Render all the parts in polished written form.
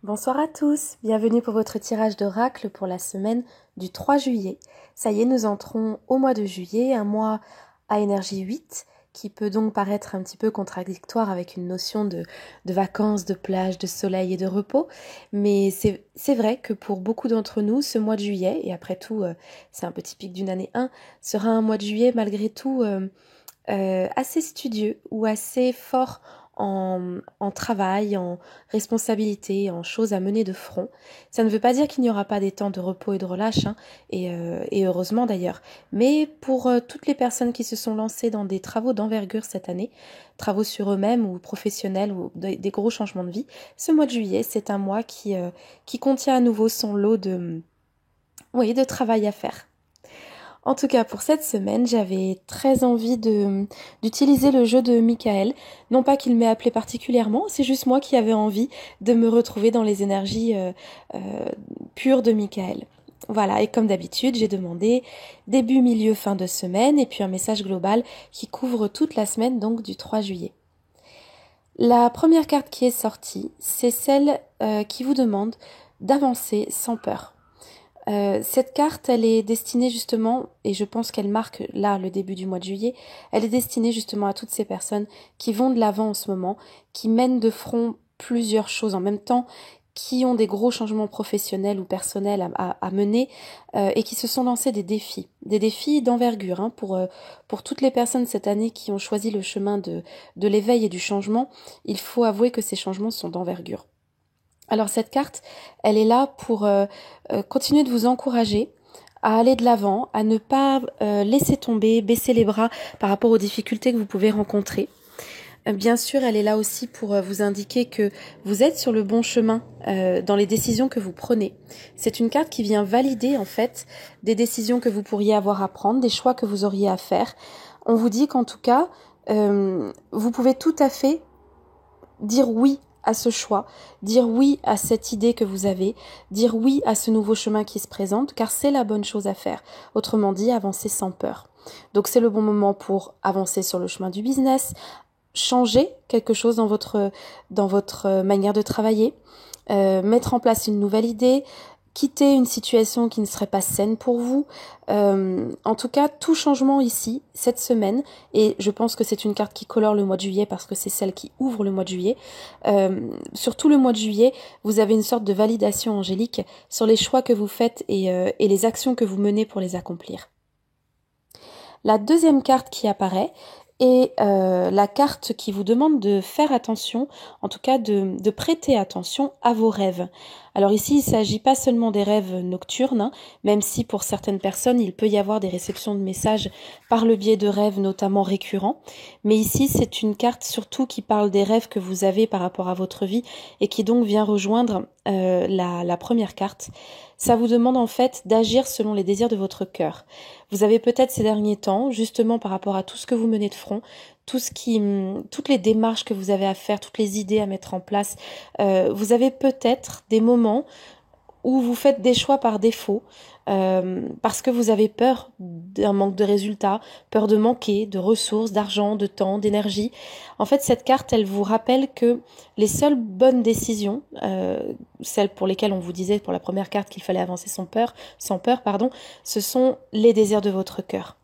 Bonsoir à tous, bienvenue pour votre tirage d'oracle pour la semaine du 3 juillet. Ça y est, nous entrons au mois de juillet, un mois à énergie 8, qui peut donc paraître un petit peu contradictoire avec une notion de vacances, de plage, de soleil et de repos. Mais c'est vrai que pour beaucoup d'entre nous, ce mois de juillet, et après tout, c'est un peu typique d'une année 1, sera un mois de juillet malgré tout assez studieux ou assez fort en travail, en responsabilité, en choses à mener de front. Ça ne veut pas dire qu'il n'y aura pas des temps de repos et de relâche, hein, et heureusement d'ailleurs. Mais pour toutes les personnes qui se sont lancées dans des travaux d'envergure cette année, travaux sur eux-mêmes ou professionnels ou des gros changements de vie, ce mois de juillet, c'est un mois qui contient à nouveau son lot de travail à faire. En tout cas, pour cette semaine, j'avais très envie d'utiliser le jeu de Michael. Non pas qu'il m'ait appelé particulièrement, c'est juste moi qui avais envie de me retrouver dans les énergies pures de Michael. Voilà, et comme d'habitude, j'ai demandé début, milieu, fin de semaine, et puis un message global qui couvre toute la semaine, donc du 3 juillet. La première carte qui est sortie, c'est celle qui vous demande d'avancer sans peur. Cette carte, elle est destinée justement, et je pense qu'elle marque là le début du mois de juillet, elle est destinée justement à toutes ces personnes qui vont de l'avant en ce moment, qui mènent de front plusieurs choses en même temps, qui ont des gros changements professionnels ou personnels à mener et qui se sont lancés des défis d'envergure hein, pour toutes les personnes cette année qui ont choisi le chemin de l'éveil et du changement. Il faut avouer que ces changements sont d'envergure. Alors cette carte, elle est là pour continuer de vous encourager à aller de l'avant, à ne pas laisser tomber, baisser les bras par rapport aux difficultés que vous pouvez rencontrer. Bien sûr, elle est là aussi pour vous indiquer que vous êtes sur le bon chemin dans les décisions que vous prenez. C'est une carte qui vient valider en fait des décisions que vous pourriez avoir à prendre, des choix que vous auriez à faire. On vous dit qu'en tout cas, vous pouvez tout à fait dire oui à ce choix, dire oui à cette idée que vous avez, dire oui à ce nouveau chemin qui se présente, car c'est la bonne chose à faire. Autrement dit, avancer sans peur. Donc c'est le bon moment pour avancer sur le chemin du business, changer quelque chose dans votre manière de travailler, mettre en place une nouvelle idée, quitter une situation qui ne serait pas saine pour vous. En tout cas, tout changement ici, cette semaine, et je pense que c'est une carte qui colore le mois de juillet parce que c'est celle qui ouvre le mois de juillet. Sur tout le mois de juillet, vous avez une sorte de validation angélique sur les choix que vous faites et les actions que vous menez pour les accomplir. La deuxième carte qui apparaît est la carte qui vous demande de faire attention, en tout cas de prêter attention à vos rêves. Alors ici, il ne s'agit pas seulement des rêves nocturnes, hein, même si pour certaines personnes, il peut y avoir des réceptions de messages par le biais de rêves notamment récurrents. Mais ici, c'est une carte surtout qui parle des rêves que vous avez par rapport à votre vie et qui donc vient rejoindre la première carte. Ça vous demande en fait d'agir selon les désirs de votre cœur. Vous avez peut-être ces derniers temps, justement par rapport à tout ce que vous menez de front, toutes les démarches que vous avez à faire, toutes les idées à mettre en place, vous avez peut-être des moments où vous faites des choix par défaut, parce que vous avez peur d'un manque de résultats, peur de manquer de ressources, d'argent, de temps, d'énergie. En fait, cette carte, elle vous rappelle que les seules bonnes décisions, celles pour lesquelles on vous disait pour la première carte qu'il fallait avancer sans peur, ce sont les désirs de votre cœur.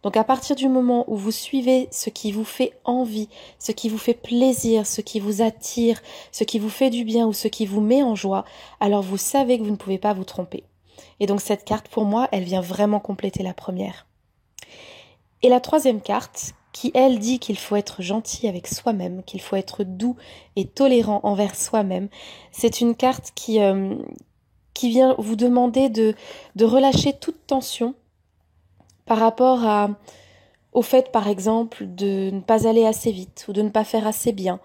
Donc à partir du moment où vous suivez ce qui vous fait envie, ce qui vous fait plaisir, ce qui vous attire, ce qui vous fait du bien ou ce qui vous met en joie, alors vous savez que vous ne pouvez pas vous tromper. Et donc cette carte, pour moi, elle vient vraiment compléter la première. Et la troisième carte, qui elle dit qu'il faut être gentil avec soi-même, qu'il faut être doux et tolérant envers soi-même, c'est une carte qui vient vous demander de relâcher toute tension par rapport au fait, par exemple, de ne pas aller assez vite ou de ne pas faire assez bien.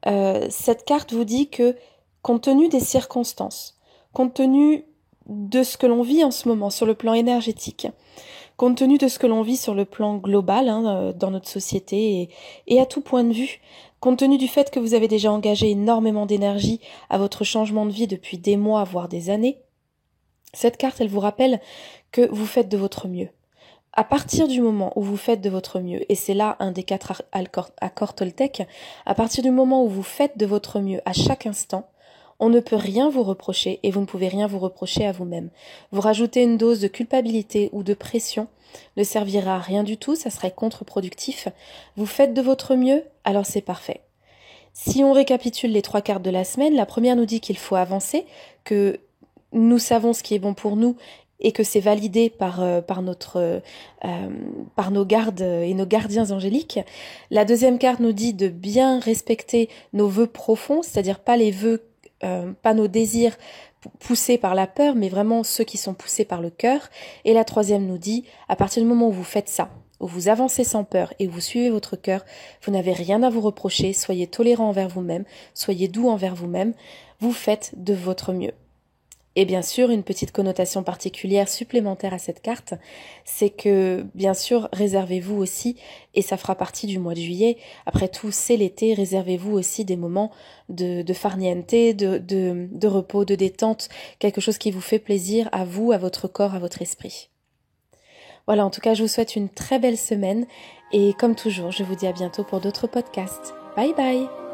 Cette carte vous dit que, compte tenu des circonstances, compte tenu de ce que l'on vit en ce moment sur le plan énergétique, compte tenu de ce que l'on vit sur le plan global dans notre société et à tout point de vue, compte tenu du fait que vous avez déjà engagé énormément d'énergie à votre changement de vie depuis des mois, voire des années, cette carte, elle vous rappelle que vous faites de votre mieux. À partir du moment où vous faites de votre mieux, et c'est là un des 4 accords Toltec, à partir du moment où vous faites de votre mieux à chaque instant, On ne peut rien vous reprocher et vous ne pouvez rien vous reprocher à vous-même. Vous rajoutez une dose de culpabilité ou de pression ne servira à rien du tout, ça serait contre-productif. Vous faites de votre mieux, alors c'est parfait. Si on récapitule les 3 cartes de la semaine, la première nous dit qu'il faut avancer, que nous savons ce qui est bon pour nous et que c'est validé par nos gardes et nos gardiens angéliques. La deuxième carte nous dit de bien respecter nos vœux profonds, c'est-à-dire pas les vœux, pas nos désirs poussés par la peur, mais vraiment ceux qui sont poussés par le cœur. Et la troisième nous dit, à partir du moment où vous faites ça, où vous avancez sans peur et où vous suivez votre cœur, vous n'avez rien à vous reprocher, soyez tolérant envers vous-même, soyez doux envers vous-même, vous faites de votre mieux. Et bien sûr, une petite connotation particulière supplémentaire à cette carte, c'est que, bien sûr, réservez-vous aussi, et ça fera partie du mois de juillet, après tout, c'est l'été, réservez-vous aussi des moments de farniente, de repos, de détente, quelque chose qui vous fait plaisir à vous, à votre corps, à votre esprit. Voilà, en tout cas, je vous souhaite une très belle semaine, et comme toujours, je vous dis à bientôt pour d'autres podcasts. Bye bye!